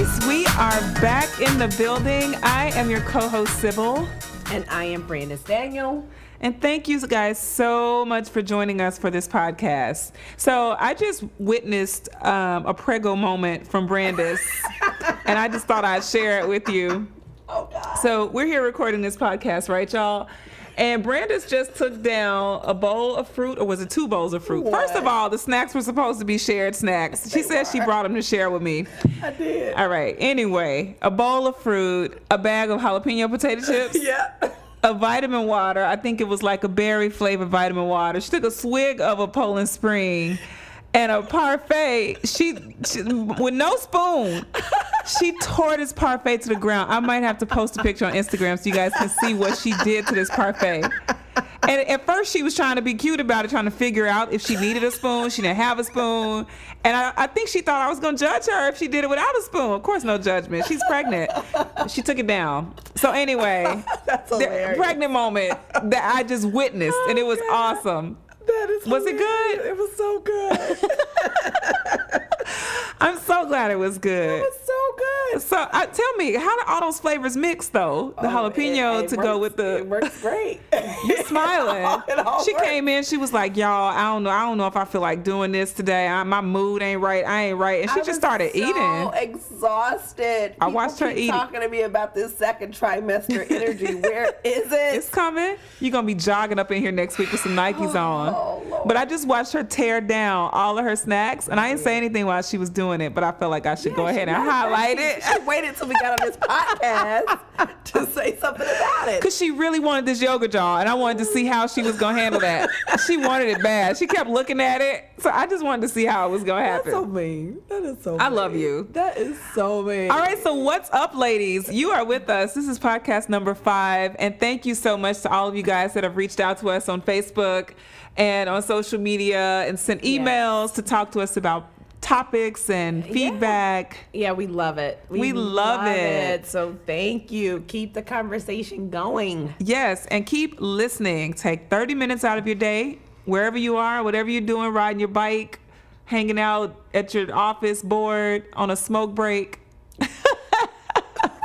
Denise. We are back in the building. I am your co-host, Sybil. And I am Brandice Daniel. And thank you guys so much for joining us for this podcast. So I just witnessed a Preggo moment from Brandice, and I just thought I'd share it with you. Oh, God. So we're here recording this podcast, right, y'all? And Brandice just took down a bowl of fruit, or was it 2 bowls of fruit? What? First of all, the snacks were supposed to be shared snacks. She said she brought them to share with me. I did. All right. Anyway, a bowl of fruit, a bag of jalapeno potato chips. Yeah. A vitamin water. I think it was like a berry flavored vitamin water. She took a swig of a Poland Spring and a parfait. She with no spoon. She tore this parfait to the ground. I might have to post a picture on Instagram so you guys can see what she did to this parfait. And at first she was trying to be cute about it, trying to figure out if she needed a spoon. She didn't have a spoon. And I think she thought I was going to judge her if she did it without a spoon. Of course, no judgment. She's pregnant. She took it down. So anyway, That's the hilarious. pregnant moment that I just witnessed, and it was awesome. That is Was it hilarious. good? It was so good. I'm so glad it was good. It was so good. So tell me, how do all those flavors mix though? The jalapeno it to go works- with the. It works great. You smiling. It all She works. came in. She was like, "Y'all, I don't know if I feel like doing this today. My mood ain't right. I ain't right." And she I just was started so eating. exhausted. I watched her keep eating. talking to me about this second trimester energy. Where is it? It's coming. You're gonna be jogging up in here next week with some Nikes on. Oh, Lord. But I just watched her tear down all of her snacks, and I didn't say anything while she was doing it. But I felt like I should go ahead and highlight it. She waited till we got on this podcast to say something about it. Because she really wanted this yoga jaw, and I wanted to see how she was going to handle that. She wanted it bad. She kept looking at it. So I just wanted to see how it was going to happen. That's so mean. That is so mean. I love you. That is so mean. All right, so what's up, ladies? You are with us. This is podcast number 5, and thank you so much to all of you guys that have reached out to us on Facebook and on social media and sent emails to talk to us about topics and feedback. Yeah, we love it. We love it. So thank you. Keep the conversation going. Yes, and keep listening. Take 30 minutes out of your day, wherever you are, whatever you're doing, riding your bike, hanging out at your office board, on a smoke break.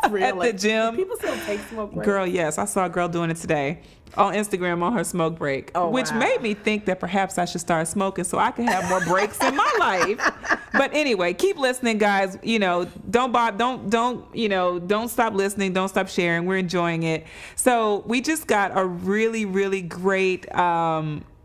Really. At the gym. People still take smoke breaks. Girl, yes, I saw a girl doing it today on Instagram on her smoke break, which wow. made me think that perhaps I should start smoking so I can have more breaks in my life. But anyway, keep listening, guys. You know, don't stop listening. Don't stop sharing. We're enjoying it. So we just got a really, really great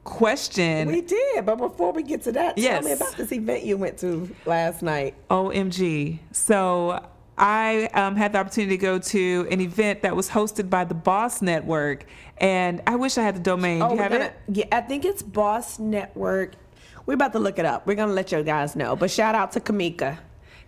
question. We did, but before we get to that, Yes. tell me about this event you went to last night. OMG. So I had the opportunity to go to an event that was hosted by the Boss Network, and I wish I had the domain. Do you have it? Yeah, I think it's Boss Network. We're about to look it up. We're gonna let you guys know. But shout out to Kamika.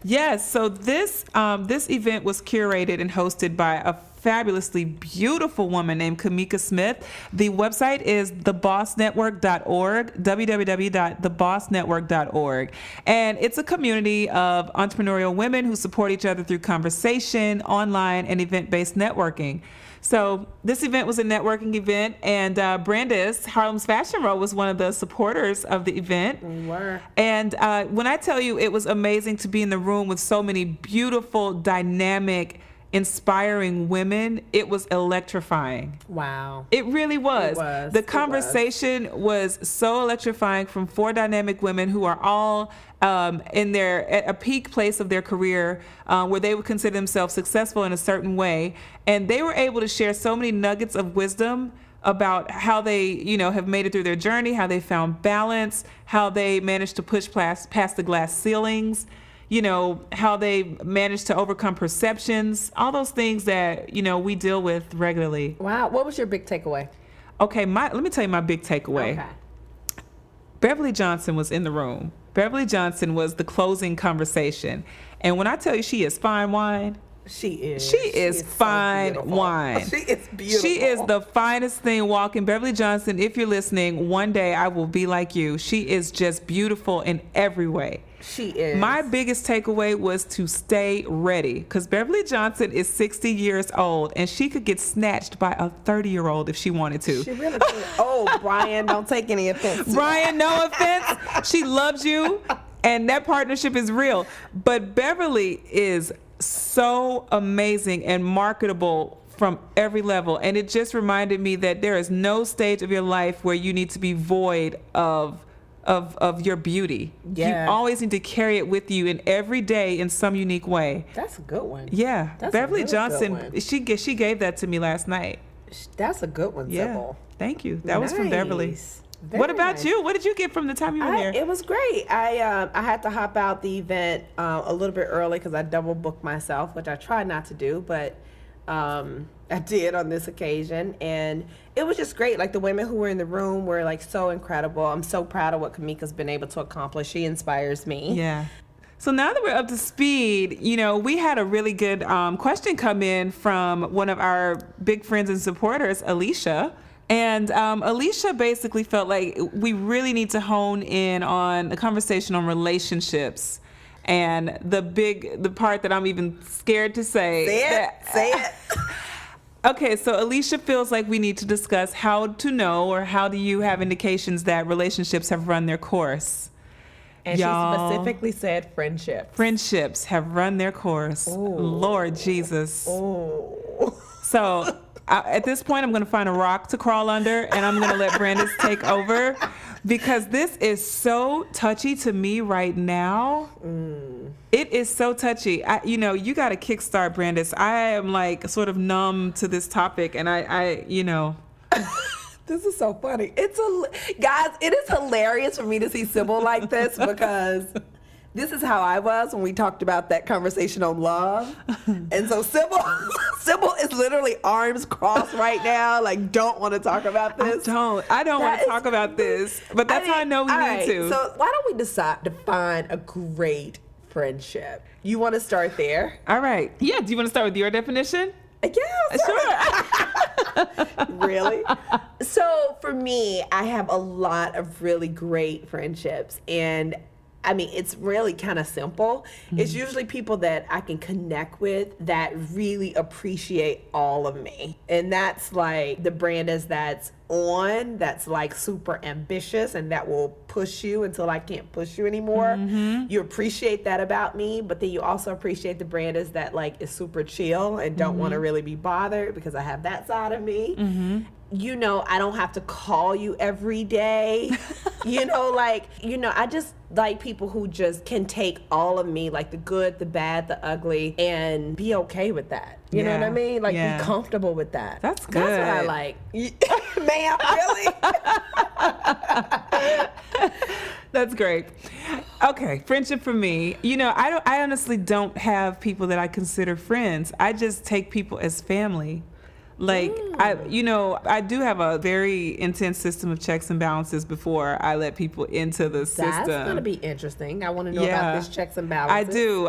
Yes. So this event was curated and hosted by a fabulously beautiful woman named Kamika Smith. The website is thebossnetwork.org, www.thebossnetwork.org. And it's a community of entrepreneurial women who support each other through conversation, online, and event-based networking. So this event was a networking event, and Brandice, Harlem's Fashion Row, was one of the supporters of the event. We were. And when I tell you it was amazing to be in the room with so many beautiful, dynamic, inspiring women, it was electrifying. Wow. It really was. It was. The It conversation was so electrifying from 4 dynamic women who are all at a peak place of their career, where they would consider themselves successful in a certain way, and they were able to share so many nuggets of wisdom about how they, have made it through their journey, how they found balance, how they managed to push past the glass ceilings, how they managed to overcome perceptions, all those things that, we deal with regularly. Wow. What was your big takeaway? Okay, let me tell you my big takeaway. Okay. Beverly Johnson was in the room. Beverly Johnson was the closing conversation. And when I tell you she is fine wine, She is. She is fine so wine. She is beautiful. She is the finest thing walking. Beverly Johnson, if you're listening, one day I will be like you. She is just beautiful in every way. She is. My biggest takeaway was to stay ready, because Beverly Johnson is 60 years old and she could get snatched by a 30-year-old if she wanted to. She really could. Oh, Brian, don't take any offense. Brian, no offense. She loves you and that partnership is real. But Beverly is so amazing and marketable from every level. And it just reminded me that there is no stage of your life where you need to be void of your beauty. Yeah. You always need to carry it with you in every day in some unique way. That's a good one. Yeah. That's Beverly a really Johnson, good one. she gave that to me last night. That's a good one, Yeah. Sybil. Thank you. That was from Beverly. Nice. What Very about nice. you? What did you get from the time you were there? It was great. I had to hop out the event a little bit early because I double booked myself, which I try not to do, but I did on this occasion, and it was just great. Like, the women who were in the room were like so incredible. I'm so proud of what Kamika's been able to accomplish. She inspires me. Yeah. So now that we're up to speed, we had a really good question come in from one of our big friends and supporters, Alicia. And Alicia basically felt like we really need to hone in on the conversation on relationships. And the part that I'm even scared to say. Say it. Okay, so Alicia feels like we need to discuss how to know, or how do you have indications that relationships have run their course. And Y'all, she specifically said friendship. Friendships have run their course. Ooh. Lord Jesus. Oh. So at this point, I'm going to find a rock to crawl under, and I'm going to let Brandice take over, because this is so touchy to me right now. It is so touchy. You got to kickstart, Brandice. I am like sort of numb to this topic, and I This is so funny. Guys, it is hilarious for me to see Sybil like this, because this is how I was when we talked about that conversation on love. And so Sybil is literally arms crossed right now, like, don't want to talk about this. I don't want to talk about this, but that's how I know we need to. So why don't we decide to find a great friendship? You want to start there? All right. Yeah. Do you want to start with your definition? Yeah, Sure. Really? So for me, I have a lot of really great friendships, and I mean, it's really kind of simple. It's usually people that I can connect with that really appreciate all of me. And that's like the Brandice that's like super ambitious and that will push you until I can't push you anymore. You appreciate that about me, but then you also appreciate the Brandice that like is super chill and don't want to really be bothered, because I have that side of me. I don't have to call you every day. I just like people who just can take all of me, like the good, the bad, the ugly, and be okay with that. You know what I mean? Like, be comfortable with that. That's good. That's what I like. Ma'am, really? That's great. Okay, friendship for me. I honestly don't have people that I consider friends. I just take people as family. Like, I do have a very intense system of checks and balances before I let people into the system. That's going to be interesting. I want to know about this checks and balances. I do.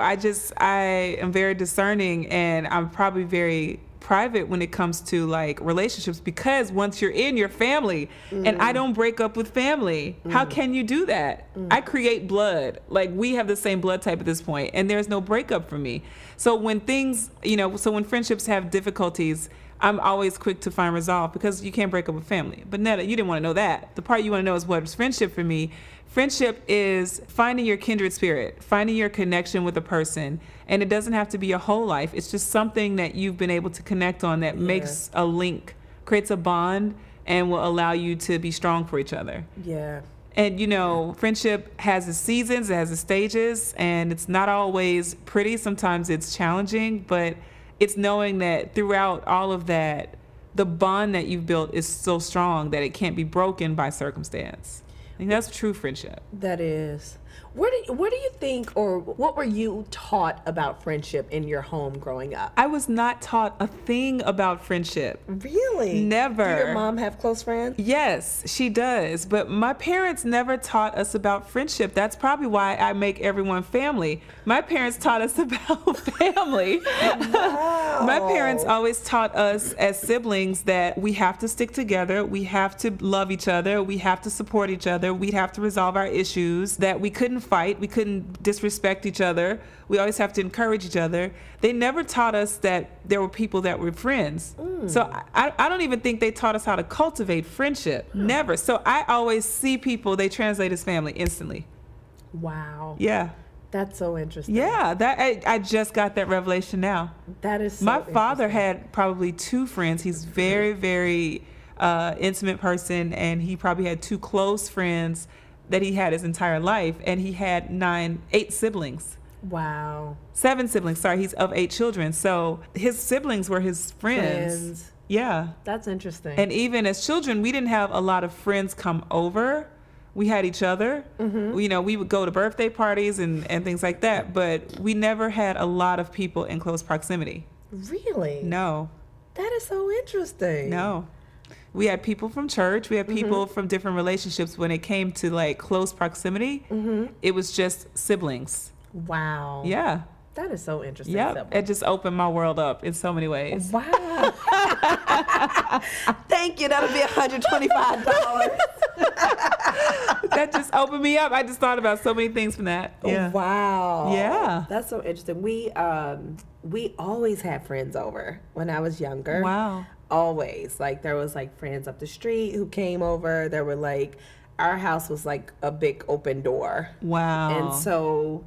I am very discerning, and I'm probably very private when it comes to like relationships, because once you're in your family, and I don't break up with family, how can you do that? I create blood. Like, we have the same blood type at this point, and there's no breakup for me. So when when friendships have difficulties, I'm always quick to find resolve, because you can't break up with family. But Netta, you didn't want to know that. The part you want to know is, what is friendship for me? Friendship is finding your kindred spirit, finding your connection with a person. And it doesn't have to be your whole life. It's just something that you've been able to connect on that makes a link, creates a bond, and will allow you to be strong for each other. Yeah. And, friendship has its seasons, it has its stages, and it's not always pretty. Sometimes it's challenging, but it's knowing that throughout all of that, the bond that you've built is so strong that it can't be broken by circumstance. I think that's true friendship. That is. What do you think, or what were you taught about friendship in your home growing up? I was not taught a thing about friendship. Really? Never. Do your mom have close friends? Yes, she does. But my parents never taught us about friendship. That's probably why I make everyone family. My parents taught us about family. Wow. My parents always taught us as siblings that we have to stick together. We have to love each other. We have to support each other. We have to resolve our issues, that we couldn't fight. We couldn't disrespect each other. We always have to encourage each other. They never taught us that there were people that were friends. So I don't even think they taught us how to cultivate friendship. Never. So I always see people, they translate as family instantly. Wow. Yeah. That's so interesting. Yeah, I just got that revelation now. That is so My father interesting. had probably 2 friends. He's very, very intimate person, and he probably had 2 close friends that he had his entire life, and he had 8 siblings. Wow. 7 siblings. Sorry, he's of 8 children. So his siblings were his friends. Yeah. That's interesting. And even as children, we didn't have a lot of friends come over. We had each other. Mm-hmm. You know, we would go to birthday parties and things like that, but we never had a lot of people in close proximity. Really? No. That is so interesting. No. We had people from church. We had people from different relationships. When it came to like close proximity, it was just siblings. Wow. Yeah. That is so interesting. Yep. Sybil. It just opened my world up in so many ways. Wow. Thank you. That'll be $125. That just opened me up. I just thought about so many things from that. Yeah. Wow. Yeah. That's so interesting. We always had friends over when I was younger. Wow. Always. Like there was like friends up the street who came over. There were like, our house was like a big open door. Wow. And so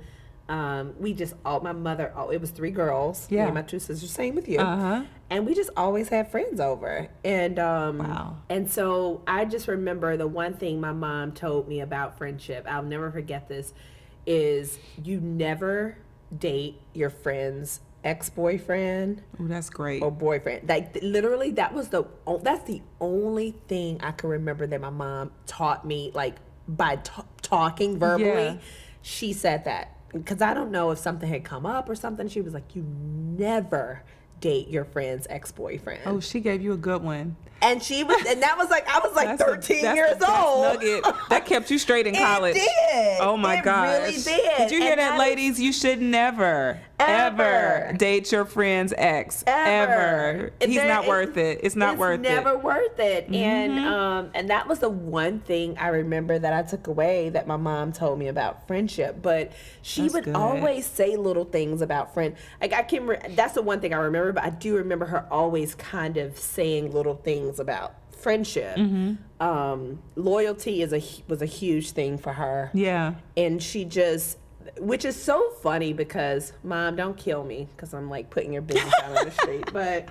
we just my mother, it was 3 girls. Yeah. Me and my 2 sisters, same with you. Uh-huh. And we just always had friends over. And Wow. and so I just remember the one thing my mom told me about friendship, I'll never forget this, is you never date your friend's ex-boyfriend Ooh, that's great. or boyfriend. Like literally that's the only thing I can remember that my mom taught me, like by talking verbally. Yeah. She said that. Because I don't know if something had come up or something. She was like, you never date your friend's ex-boyfriend. Oh, she gave you a good one. And that was like, I was like 13 years old. Nugget. That kept you straight in college. It did. Oh my gosh. It really did. Did you hear And that, ladies? You should never, ever date your friend's ex. Ever. He's not worth it. It's not worth it. It's never worth it. And that was the one thing I remember that I took away that my mom told me about friendship. But she That's would good. always say little things about friend. Like that's the one thing I remember. But I do remember her always kind of saying little things about friendship. Loyalty was a huge thing for her. Yeah. And she just, which is so funny because, Mom, don't kill me because I'm like putting your business out on the street. But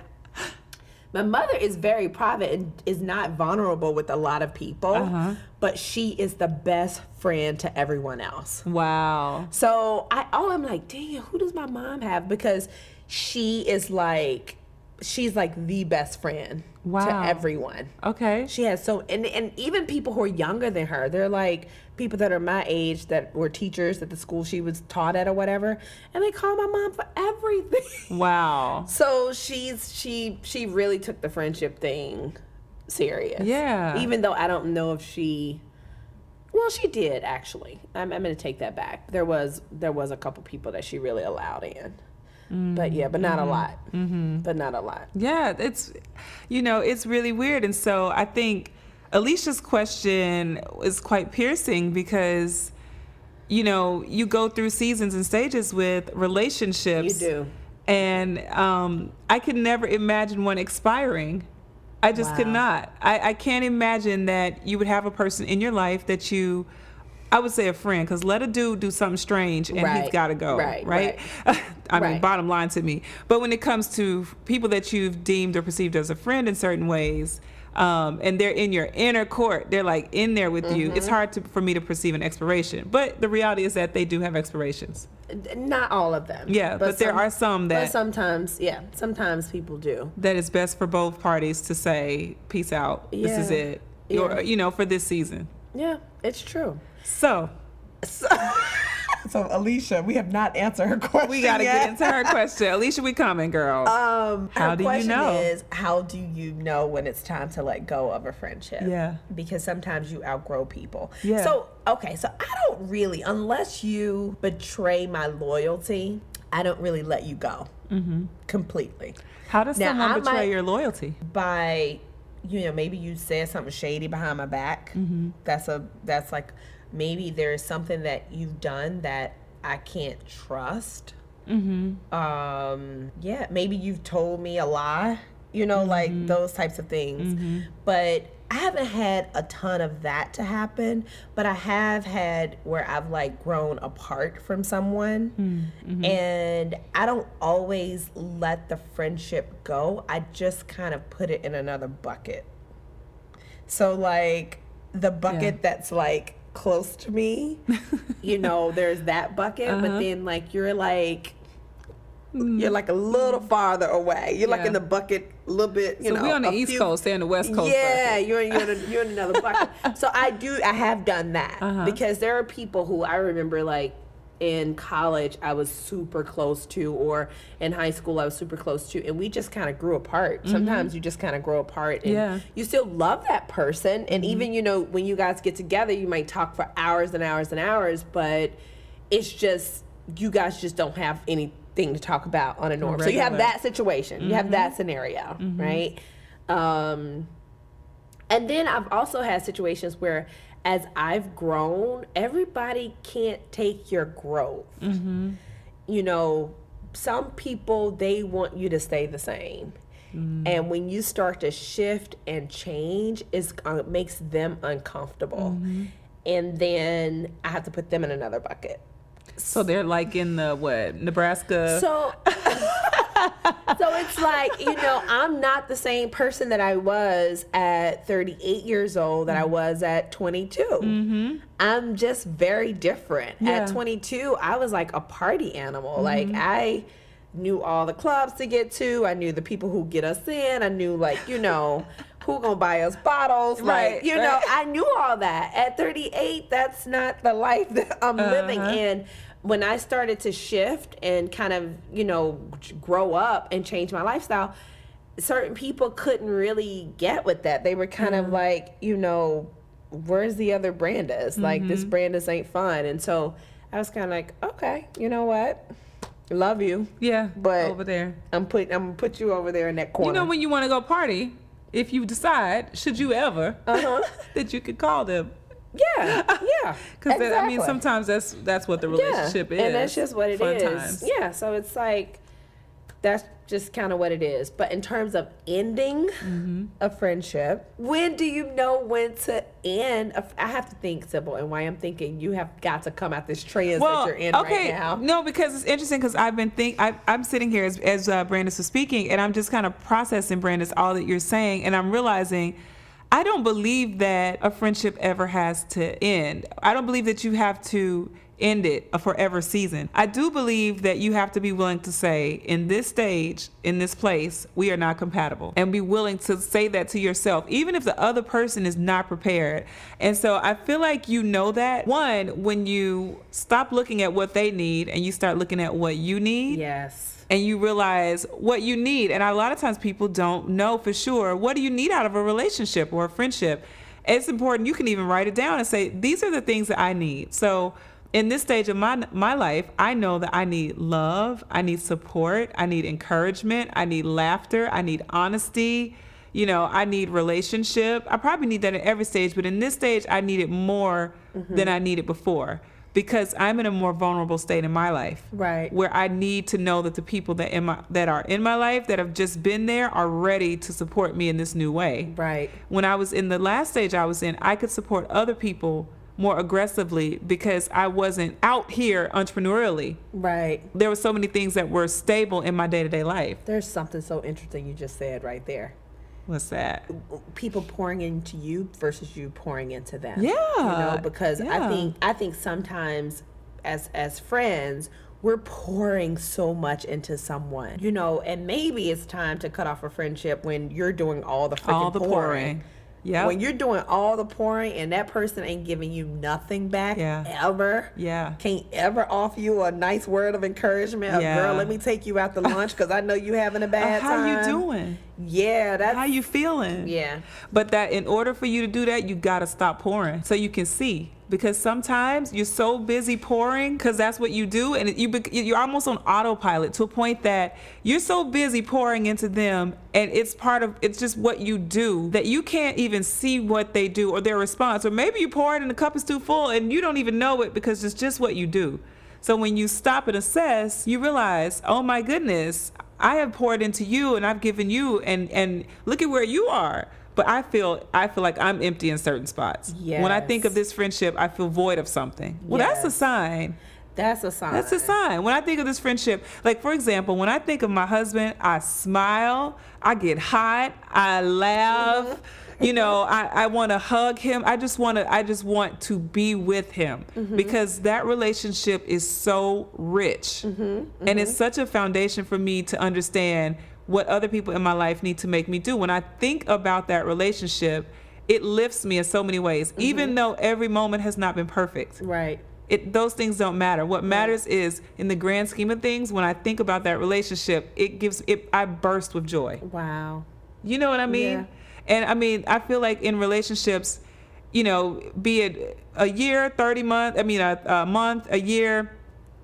my mother is very private and is not vulnerable with a lot of people, but she is the best friend to everyone else. Wow. So I'm like, dang, who does my mom have? Because she's like the best friend to everyone. Okay. She has and even people who are younger than her, they're like people that are my age that were teachers at the school she was taught at or whatever, and they call my mom for everything. Wow. So she really took the friendship thing serious. Yeah. Even though I don't know if she did actually. I'm going to take that back. There was a couple people that she really allowed in. But not a lot. But not a lot. Yeah, it's really weird. And so I think Alicia's question is quite piercing because, you go through seasons and stages with relationships. You do. And I could never imagine one expiring. I just could not. I can't imagine that you would have a person in your life that I would say a friend, because let a dude do something strange and he's got to go, right? I mean, bottom line to me. But when it comes to people that you've deemed or perceived as a friend in certain ways, and they're in your inner court, they're like in there with you, it's hard for me to perceive an expiration. But the reality is that they do have expirations. Not all of them. Yeah, but there are some that... But sometimes people do. That it's best for both parties to say, peace out, this is it, or, for this season. Yeah, it's true. So Alicia, we have not answered her question. We got to get into her question. Alicia, we coming, girl. How do you know? Is how do you know when it's time to let go of a friendship? Yeah. Because sometimes you outgrow people. Yeah. So I don't really, unless you betray my loyalty, I don't really let you go completely. How does someone betray your loyalty? By, maybe you said something shady behind my back. That's like, maybe there's something that you've done that I can't trust. Maybe you've told me a lie, like those types of things. But I haven't had a ton of that to happen, but I have had where I've like grown apart from someone, and I don't always let the friendship go. I just kind of put it in another bucket. So like the bucket that's like close to me, there's that bucket, but then like you're like a little farther away. You're like in the bucket a little bit, So we on the East Coast, they're in the West Coast. Yeah, you're in another bucket. So I have done that because there are people who I remember like in college I was super close to, or in high school I was super close to, and we just kind of grew apart. Sometimes you just kind of grow apart, and you still love that person, and even when you guys get together you might talk for hours and hours and hours, but it's just you guys just don't have anything to talk about on a norm. So you have that situation, you have that scenario, right? And then I've also had situations where as I've grown, everybody can't take your growth. Some people, they want you to stay the same. And when you start to shift and change, it makes them uncomfortable. And then I have to put them in another bucket. So they're like in the Nebraska? So it's like, I'm not the same person that I was at 38 years old that I was at 22. I'm just very different. At 22, I was like a party animal. Like I knew all the clubs to get to. I knew the people who get us in. I knew who gonna buy us bottles. I knew all that. At 38, that's not the life that I'm living in. When I started to shift and kind of, grow up and change my lifestyle, certain people couldn't really get with that. They were kind of like, where's the other Brandice? Like, this Brandice ain't fun. And so I was kind of like, okay, you know what? Love you. Yeah, but over there. I'm gonna put you over there in that corner. When you want to go party, if you decide, should you ever, that you could call them. Yeah. Because exactly. Sometimes that's what the relationship is. And that's just what it is. Times. Yeah, so it's like, that's just kind of what it is. But in terms of ending a friendship, when do you know when to end? I have to think, Sybil, and why I'm thinking you have got to come out this trance that you're in right now. No, because it's interesting because I'm sitting here as Brandice was speaking, and I'm just kind of processing, Brandice, all that you're saying, and I'm realizing I don't believe that a friendship ever has to end. I don't believe that you have to end it a forever season. I do believe that you have to be willing to say, in this stage, in this place, we are not compatible, and be willing to say that to yourself, even if the other person is not prepared. And so I feel like that, one, when you stop looking at what they need and you start looking at what you need. Yes. And you realize what you need. And a lot of times people don't know for sure, what do you need out of a relationship or a friendship? It's important. You can even write it down and say, these are the things that I need. So in this stage of my life, I know that I need love, I need support, I need encouragement, I need laughter, I need honesty, I need relationship. I probably need that at every stage, but in this stage, I need it more than I needed before, because I'm in a more vulnerable state in my life, right? Where I need to know that the people that are in my life that have just been there are ready to support me in this new way, right? When I was in the last stage I was in, I could support other people more aggressively because I wasn't out here entrepreneurially. Right. There were so many things that were stable in my day-to-day life. There's something so interesting you just said right there. What's that? People pouring into you versus you pouring into them. Yeah. Because I think sometimes as friends, we're pouring so much into someone, and maybe it's time to cut off a friendship when you're doing all the freaking pouring. Yeah. When you're doing all the pouring and that person ain't giving you nothing back ever. Yeah. Can't ever offer you a nice word of encouragement. Girl, let me take you out to lunch because I know you having a bad time. How you doing? Yeah, that's how you feeling. Yeah. But that in order for you to do that, you gotta stop pouring so you can see. Because sometimes you're so busy pouring, because that's what you do, and you're almost on autopilot to a point that you're so busy pouring into them, and it's just what you do, that you can't even see what they do or their response. Or maybe you pour it and the cup is too full and you don't even know it because it's just what you do. So when you stop and assess, you realize, oh my goodness, I have poured into you and I've given you, and look at where you are. But I feel like I'm empty in certain spots. Yes. When I think of this friendship, I feel void of something. Well, that's a sign. That's a sign. That's a sign. When I think of this friendship, like for example, when I think of my husband, I smile, I get hot, I laugh. You know, I want to hug him. I just want to be with him because that relationship is so rich, and it's such a foundation for me to understand what other people in my life need to make me do. When I think about that relationship, it lifts me in so many ways, even though every moment has not been perfect. Right. Those things don't matter. What matters is, in the grand scheme of things, when I think about that relationship, I burst with joy. Wow. You know what I mean? Yeah. And I mean, I feel like in relationships, you know, be it a year, 30 months, a month, a year,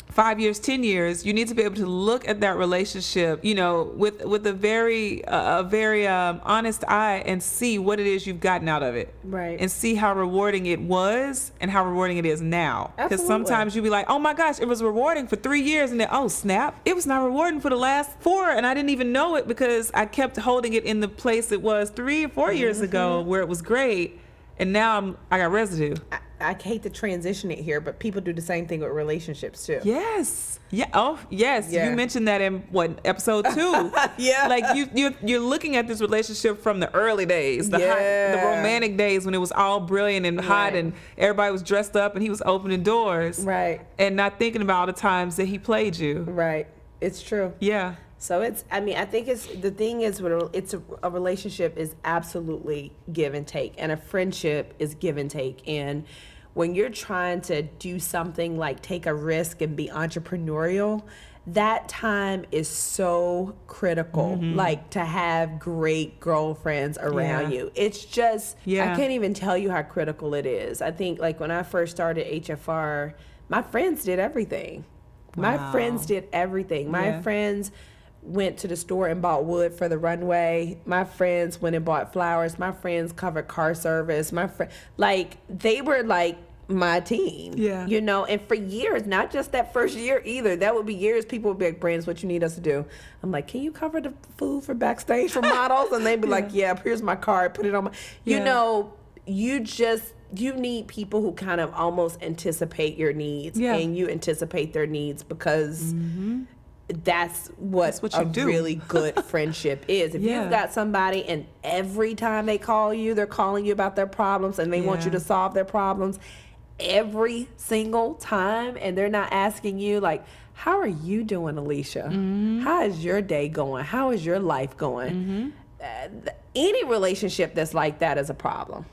5 years, 10 years, you need to be able to look at that relationship, you know, with a very honest eye and see what it is you've gotten out of it. Right. And see how rewarding it was and how rewarding it is now. Because sometimes you'll be like, oh my gosh, it was rewarding for 3 years, and then, oh snap, it was not rewarding for the last 4, and I didn't even know it because I kept holding it in the place it was 3 or 4 years ago where it was great, and now I got residue. I hate to transition it here, but people do the same thing with relationships too. Yes. Yeah. Oh, yes. Yeah. You mentioned that in episode 2? Yeah. Like you're looking at this relationship from the early days, the romantic days when it was all brilliant and hot, and everybody was dressed up and he was opening doors. Right. And not thinking about all the times that he played you. Right. It's true. Yeah. So I think the thing is, a relationship is absolutely give and take, and a friendship is give and take. And when you're trying to do something like take a risk and be entrepreneurial, that time is so critical. Like to have great girlfriends around you. It's just, I can't even tell you how critical it is. I think like when I first started HFR, my friends did everything. Wow. My friends did everything. My friends went to the store and bought wood for the runway. My friends went and bought flowers. My friends covered car service. They were like my team. Yeah. You know, and for years, not just that first year either. That would be years. People would be like, Brandice, what you need us to do? I'm like, can you cover the food for backstage for models? And they'd be like, yeah, here's my card. Put it on my, you know, you need people who kind of almost anticipate your needs, and you anticipate their needs because that's what a really good friendship is. If you've got somebody and every time they call you, they're calling you about their problems and they want you to solve their problems every single time, and they're not asking you like, how are you doing, Alicia? How is your day going? How is your life going? Any relationship that's like that is a problem.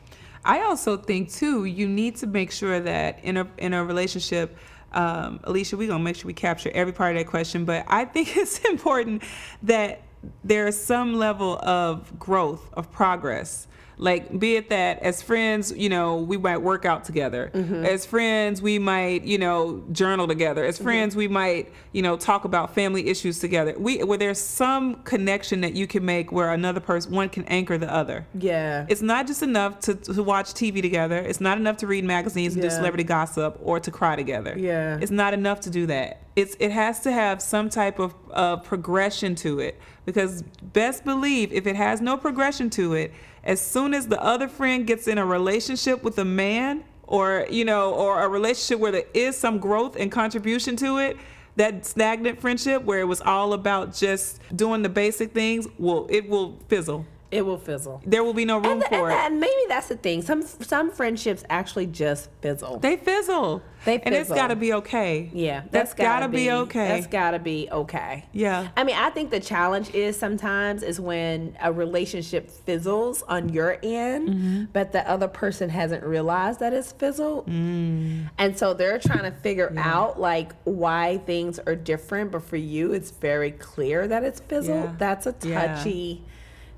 I also think too, you need to make sure that in a relationship, Alicia, we're going to make sure we capture every part of that question, but I think it's important that there is some level of growth, of progress. Like, be it that as friends, you know, we might work out together. As friends, we might, you know, journal together. As friends, we might, you know, talk about family issues together. Where there's some connection that you can make where another person, one can anchor the other. Yeah. It's not just enough to watch TV together. It's not enough to read magazines and do celebrity gossip or to cry together. Yeah. It's not enough to do that. It has to have some type of progression to it, because best believe if it has no progression to it, as soon as the other friend gets in a relationship with a man, or a relationship where there is some growth and contribution to it, that stagnant friendship where it was all about just doing the basic things, it will fizzle. It will fizzle. There will be no room for it. And maybe that's the thing. Some friendships actually just fizzle. They fizzle. And it's got to be okay. Yeah. That's got to be okay. That's got to be okay. Yeah. I mean, I think the challenge is when a relationship fizzles on your end, but the other person hasn't realized that it's fizzled. And so they're trying to figure out like why things are different, but for you, it's very clear that it's fizzled. Yeah. That's a touchy...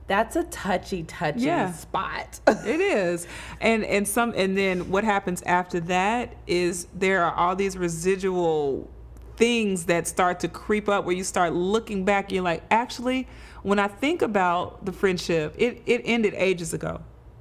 That's a touchy spot. It is. And then what happens after that is there are all these residual things that start to creep up where you start looking back and you're like, actually, when I think about the friendship, it ended ages ago.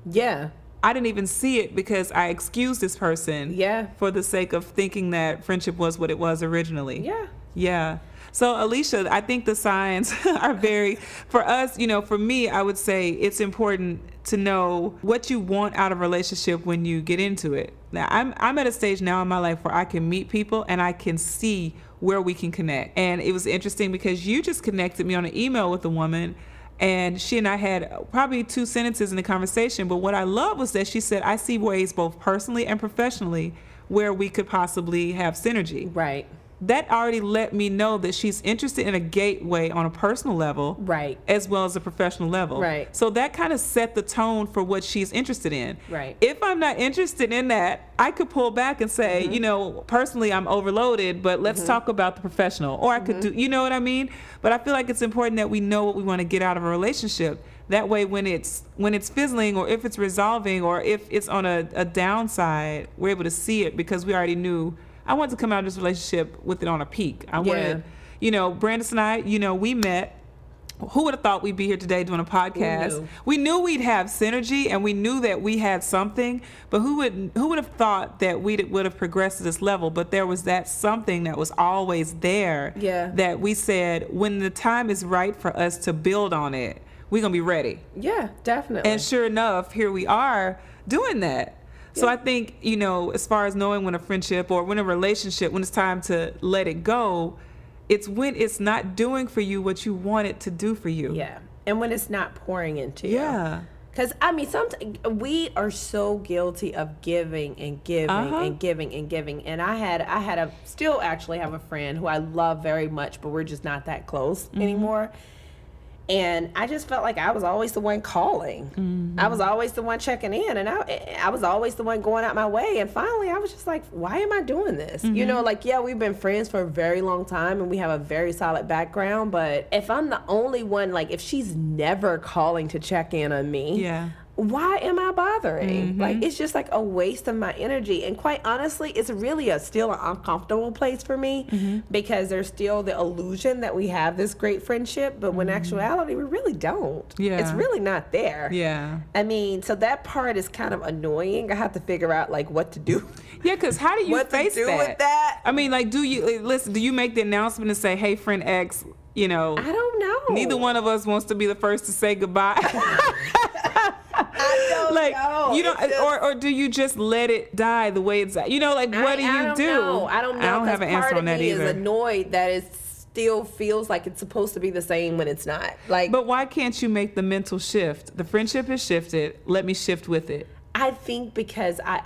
Yeah. I didn't even see it because I excused this person for the sake of thinking that friendship was what it was originally. Yeah. So, Alicia, I think the signs are very, for us, for me, I would say it's important to know what you want out of a relationship when you get into it. Now, I'm at a stage now in my life where I can meet people and I can see where we can connect. And it was interesting because you just connected me on an email with a woman, and she and I had probably 2 sentences in the conversation. But what I love was that she said, I see ways both personally and professionally where we could possibly have synergy. Right. That already let me know that she's interested in a gateway on a personal level, right, as well as a professional level. Right. So that kind of set the tone for what she's interested in. Right. If I'm not interested in that, I could pull back and say, personally I'm overloaded, but let's talk about the professional. Or I could do, you know what I mean? But I feel like it's important that we know what we want to get out of a relationship. That way, when it's fizzling, or if it's resolving, or if it's on a downside, we're able to see it because we already knew. I wanted to come out of this relationship with it on a peak. I wanted, Brandice and I, we met. Who would have thought we'd be here today doing a podcast? We knew we'd have synergy, and we knew that we had something, but who would have thought that we would have progressed to this level? But there was that something that was always there that we said, when the time is right for us to build on it, we're going to be ready. Yeah, definitely. And sure enough, here we are doing that. So I think, as far as knowing when a friendship or when a relationship, when it's time to let it go, it's when it's not doing for you what you want it to do for you. Yeah. And when it's not pouring into you. Yeah. Because, sometimes we are so guilty of giving and giving and giving and giving. And I still actually have a friend who I love very much, but we're just not that close anymore. And I just felt like I was always the one calling. I was always the one checking in, and I was always the one going out my way. And finally, I was just like, why am I doing this? We've been friends for a very long time, and we have a very solid background. But if I'm the only one, if she's never calling to check in on me, why am I bothering? It's just like a waste of my energy. And quite honestly, it's really still an uncomfortable place for me because there's still the illusion that we have this great friendship, but when actuality, we really don't. Yeah. It's really not there. Yeah. So that part is kind of annoying. I have to figure out what to do. Yeah, because how do you what face to do that? with that? Do you make the announcement and say, hey, friend X, I don't know. Neither one of us wants to be the first to say goodbye. I don't know. You don't, or do you just let it die the way it's, what do you do? I don't know. I don't have an answer on that either. Part of me is annoyed that it still feels like it's supposed to be the same when it's not. But why can't you make the mental shift? The friendship has shifted. Let me shift with it. I think because I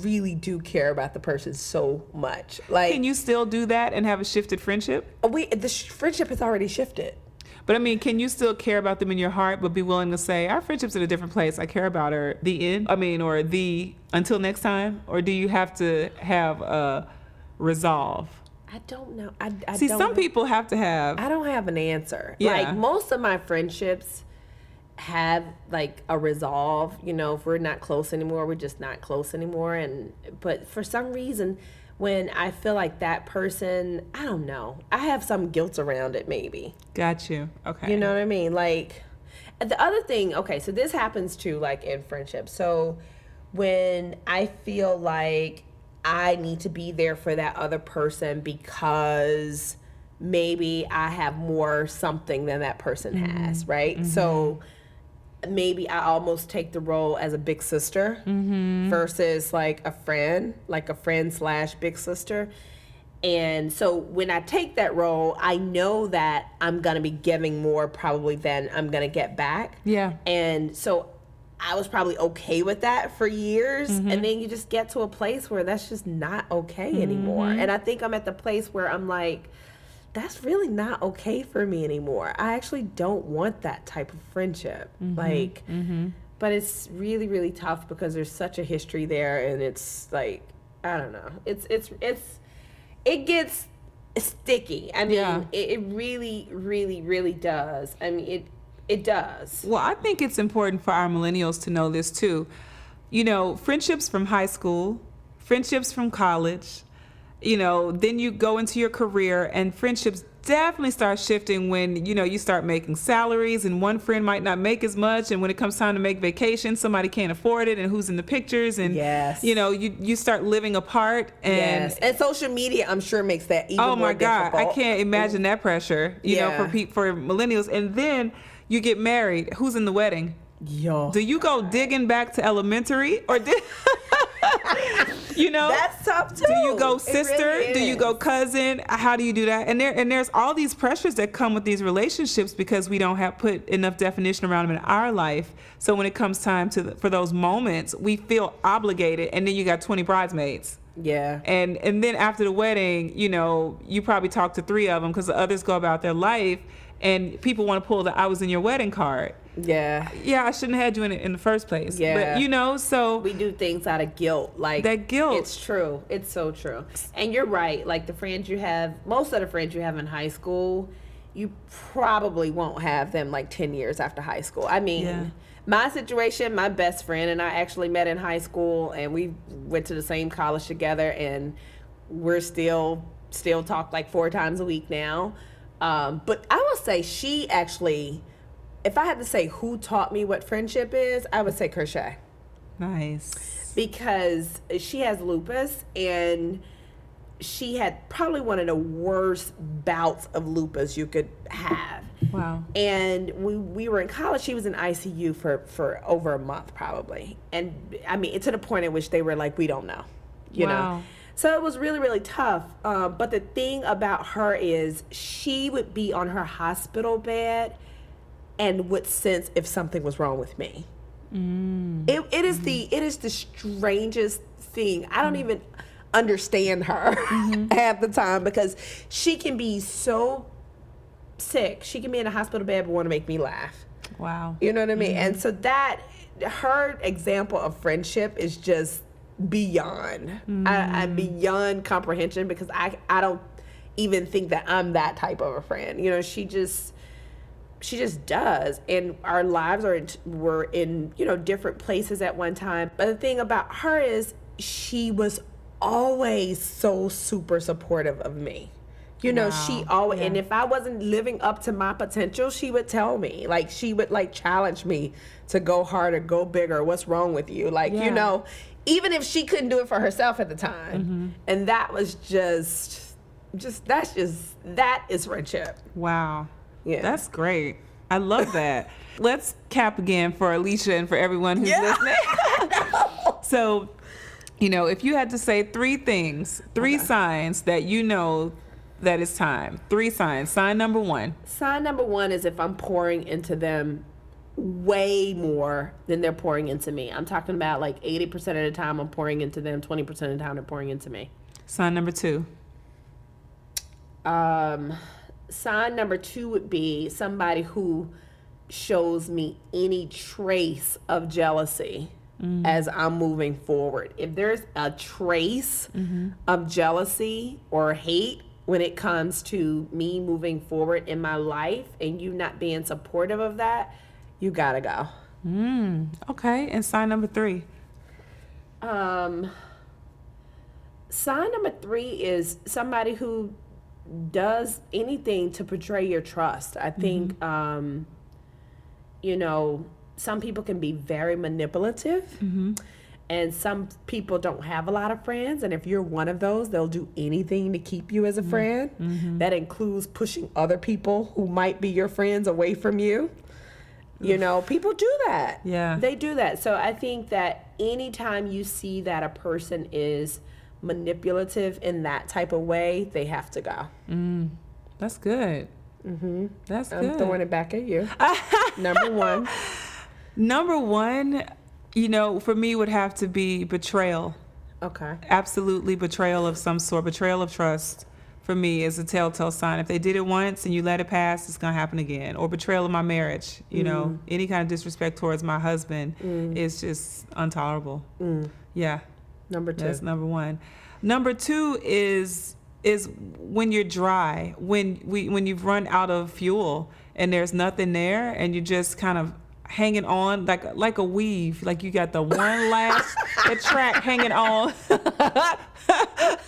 really do care about the person so much. Can you still do that and have a shifted friendship? The friendship has already shifted. But can you still care about them in your heart, but be willing to say, our friendship's at a different place. I care about her. The end? Or the until next time? Or do you have to have a resolve? I don't know. Some people have to have. I don't have an answer. Yeah. Most of my friendships have a resolve. If we're not close anymore, we're just not close anymore. But for some reason, when I feel like that person, I don't know, I have some guilt around it maybe. Got you. Okay. You know what I mean? The other thing, okay, so this happens too, in friendships. So when I feel like I need to be there for that other person because maybe I have more something than that person has, right? So maybe I almost take the role as a big sister versus a friend / big sister. And so when I take that role, I know that I'm going to be giving more probably than I'm going to get back. Yeah. And so I was probably okay with that for years. And then you just get to a place where that's just not okay anymore. And I think I'm at the place where I'm like, that's really not okay for me anymore. I actually don't want that type of friendship. But it's really, really tough because there's such a history there, and it's I don't know. It gets sticky. It really, really, really does. It does. Well, I think it's important for our millennials to know this too. Friendships from high school, friendships from college, then you go into your career, and friendships definitely starts shifting when, you start making salaries and one friend might not make as much. And when it comes time to make vacation, somebody can't afford it and who's in the pictures. And, yes. You start living apart. And, yes. And social media, I'm sure, makes that even more difficult. Oh, my God. I can't imagine that pressure, for millennials. And then you get married. Who's in the wedding? Yo. Do you go digging back to elementary or That's tough too. Do you go sister? Really do you go cousin? How do you do that? And there's all these pressures that come with these relationships because we don't have put enough definition around them in our life. So when it comes time for those moments, we feel obligated. And then you got 20 bridesmaids. Yeah. And then after the wedding, you probably talk to 3 of them because the others go about their life. And people want to pull the "I was in your wedding" card. Yeah. Yeah, I shouldn't have had you in the first place. Yeah. But, so... we do things out of guilt. Like, that guilt. It's true. It's so true. And you're right. Like, the friends you have, most of the friends you have in high school, you probably won't have them, 10 years after high school. I mean, my situation, my best friend and I actually met in high school, and we went to the same college together, and we're still talk 4 times a week now. But I will say she actually, if I had to say who taught me what friendship is, I would say Crochet. Nice. Because she has lupus, and she had probably one of the worst bouts of lupus you could have. Wow. And we were in college. She was in ICU for over a month probably. And I mean, to the point at which they were like, we don't know, you know. So it was really, really tough. But the thing about her is she would be on her hospital bed and would sense if something was wrong with me. It is the strangest thing. I don't even understand her half the time because she can be so sick. She can be in a hospital bed but want to make me laugh. Wow. You know what I mean? And so that, her example of friendship is just beyond. I'm beyond comprehension because I don't even think that I'm that type of a friend. She just does. And our lives were in different places at one time. But the thing about her is she was always so super supportive of me. She always, and if I wasn't living up to my potential, she would tell me. She would challenge me to go harder, go bigger. What's wrong with you? Even if she couldn't do it for herself at the time. And that was that is friendship. Wow. Yeah. That's great. I love that. Let's cap again for Alicia and for everyone who's listening. So, if you had to say 3 things, 3 signs that that it's time. 3 signs. Sign number 1. Sign number 1 is if I'm pouring into them way more than they're pouring into me. I'm talking about 80% of the time I'm pouring into them, 20% of the time they're pouring into me. Sign number 2. Sign number 2 would be somebody who shows me any trace of jealousy as I'm moving forward. If there's a trace of jealousy or hate when it comes to me moving forward in my life and you not being supportive of that, you gotta go. Okay. And sign number 3. Sign number 3 is somebody who does anything to betray your trust. I think, some people can be very manipulative, and some people don't have a lot of friends. And if you're one of those, they'll do anything to keep you as a friend. That includes pushing other people who might be your friends away from you. People do that. Yeah. They do that. So I think that anytime you see that a person is manipulative in that type of way, they have to go. That's good. That's good. I'm throwing it back at you. Number 1. Number 1, for me would have to be betrayal. Okay. Absolutely betrayal of some sort. Betrayal of trust for me is a telltale sign. If they did it once and you let it pass, it's going to happen again. Or betrayal of my marriage. Any kind of disrespect towards my husband is just intolerable. Yeah. Number 2. That's number 1. Number 2 is when you're dry, when you've run out of fuel and there's nothing there and you're just kind of hanging on like a weave, like you got the one last the track hanging on.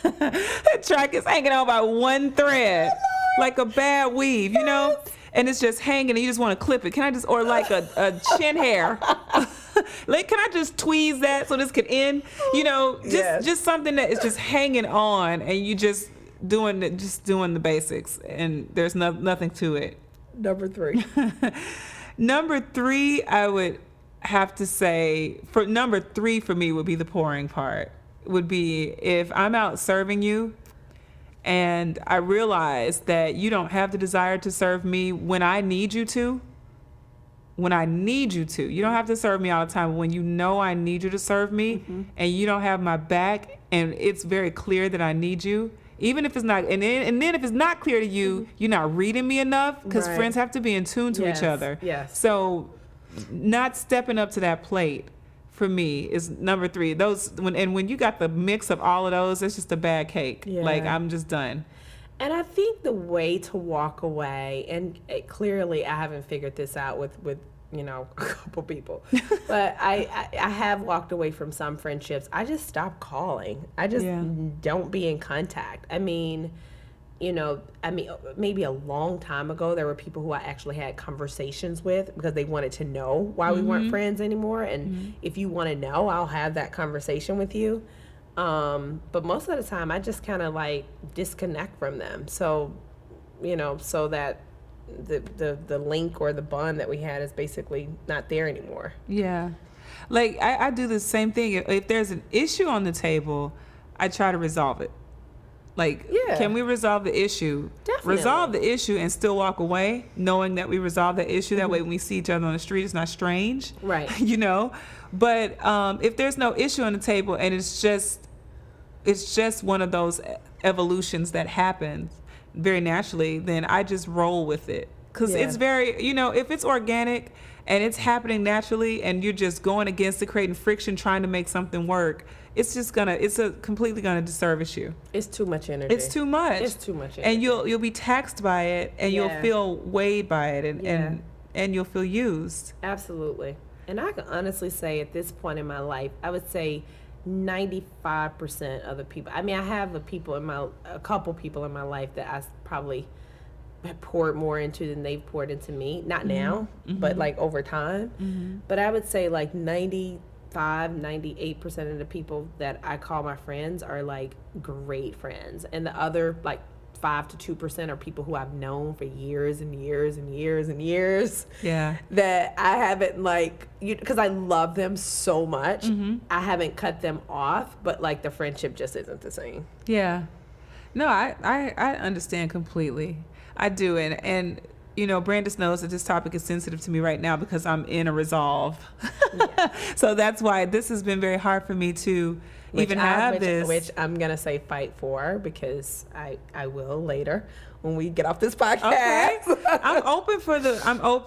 The track is hanging on by one thread. like a bad weave, you know, and it's just hanging and you just want to clip it. Can I just, or like a chin hair, like, can I just tweeze that so this could end, you know, just something that is just hanging on and you just doing the basics and there's nothing to it. Number 3. Number 3, I would have to say, for number 3 for me would be the pouring part. Would be if I'm out serving you and I realize that you don't have the desire to serve me when I need you to. When I need you to. You don't have to serve me all the time. When you know I need you to serve me and you don't have my back and it's very clear that I need you, even if it's not, and then if it's not clear to you, you're not reading me enough, because friends have to be in tune to each other. Yes. So not stepping up to that plate for me is number 3. When you got the mix of all of those, it's just a bad cake. Yeah. Like, I'm just done. And I think the way to walk away, and clearly I haven't figured this out with you know, a couple people, but I have walked away from some friendships. I just stopped calling. I just don't be in contact. I mean, you know, maybe a long time ago, there were people who I actually had conversations with because they wanted to know why we weren't friends anymore. And if you want to know, I'll have that conversation with you. But most of the time I just kind of like disconnect from them. So, you know, so that the link or the bond that we had is basically not there anymore. Yeah. Like I do the same thing. If there's an issue on the table, I try to resolve it. Like, can we resolve the issue? Definitely. Resolve the issue and still walk away, knowing that we resolved the issue. That way when we see each other on the street, it's not strange. Right. You know? But if there's no issue on the table and it's just one of those evolutions that happens very naturally, then I just roll with it. Because it's very, you know, if it's organic and it's happening naturally and you're just going against it, creating friction, trying to make something work, it's completely gonna disservice you. It's too much energy. It's too much. It's too much energy. And you'll be taxed by it, and you'll feel weighed by it, and you'll feel used. Absolutely. And I can honestly say at this point in my life, I would say 95% of the people. I mean, I have a couple people in my life that I probably have poured more into than they've poured into me. Not now, but like over time. But I would say like 98% of the people that I call my friends are like great friends, and the other like 5 to 2% are people who I've known for years and years and years and years. Yeah. That I haven't because I love them so much. I haven't cut them off, but like the friendship just isn't the same. Yeah. No, I understand completely. I do, and you know, Brandice knows that this topic is sensitive to me right now because I'm in a resolve. So that's why this has been very hard for me to have this. Which I'm going to say fight for, because I will later when we get off this podcast. Okay. I'm open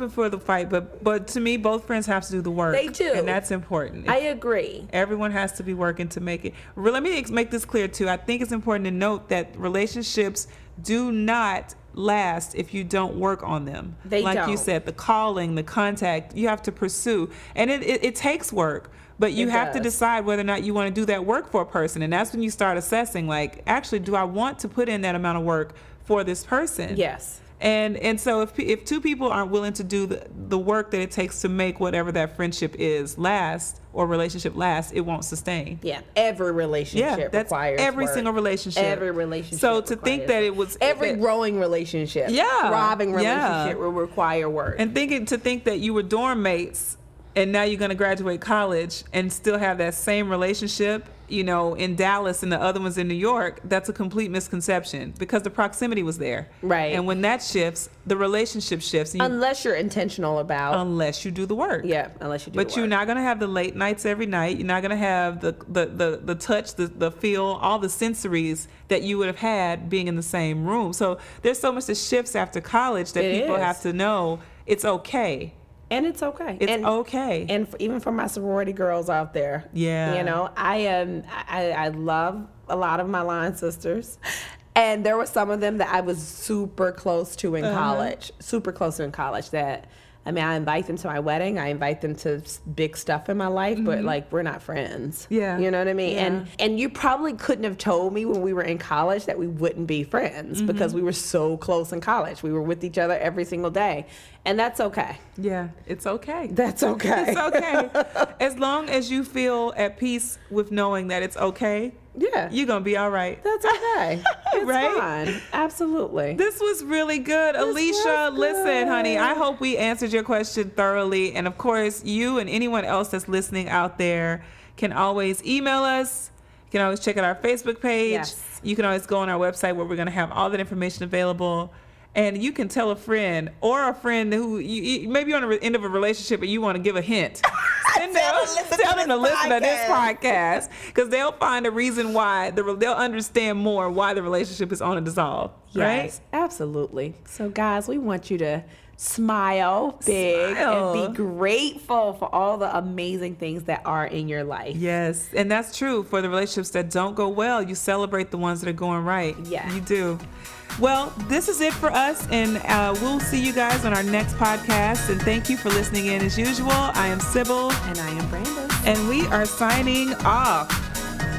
for the fight, but to me, both friends have to do the work. They do. And that's important. I agree. Everyone has to be working to make it. Let me make this clear too. I think it's important to note that relationships do not last if you don't work on them. They don't. Like you said, the calling, the contact, you have to pursue. And it takes work, but you have to decide whether or not you want to do that work for a person. And that's when you start assessing, like, actually, do I want to put in that amount of work for this person? Yes. And so if two people aren't willing to do the work that it takes to make whatever that friendship is last or relationship last, it won't sustain. Yeah, every relationship requires every work. single relationship. Every relationship. So to think that it was every growing relationship, thriving relationship will require work. And to think that you were dorm mates and now you're going to graduate college and still have that same relationship, you know, in Dallas and the other one's in New York, that's a complete misconception because the proximity was there. Right. And when that shifts, the relationship shifts. Unless you're intentional about. Unless you do the work. Yeah, unless you do the work. But you're not going to have the late nights every night. You're not going to have the touch, the feel, all the sensories that you would have had being in the same room. So there's so much that shifts after college that people have to know it's okay. And it's okay. It's okay. And even for my sorority girls out there. Yeah. You know, I love a lot of my line sisters. And there were some of them that I was super close to in college. Super close to in college that I mean, I invite them to my wedding. I invite them to big stuff in my life, but like, we're not friends. Yeah. You know what I mean? Yeah. And you probably couldn't have told me when we were in college that we wouldn't be friends because we were so close in college. We were with each other every single day. And that's okay. Yeah, it's okay. That's okay. It's okay. As long as you feel at peace with knowing that it's okay, Yeah. you're going to be all right. That's okay. It's Right? fine. Absolutely. This was really good. Alicia, was listen, good. honey, I hope we answered your question thoroughly. And of course, you and anyone else that's listening out there can always email us. You can always check out our Facebook page. Yes. You can always go on our website where we're going to have all that information available. And you can tell a friend or a friend who maybe you're on the end of a relationship and you want to give a hint. Tell them to listen to this podcast because they'll find a reason why they'll understand more why the relationship is on a dissolve. Yes, Right? absolutely. So, guys, we want you to smile big Smile. and be grateful for all the amazing things that are in your life. Yes, and that's true for the relationships that don't go well. You celebrate the ones that are going right. Yeah. You do. Well, this is it for us, and we'll see you guys on our next podcast. And thank you for listening in as usual. I am Sybil. And I am Brandice. And we are signing off.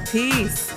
Peace.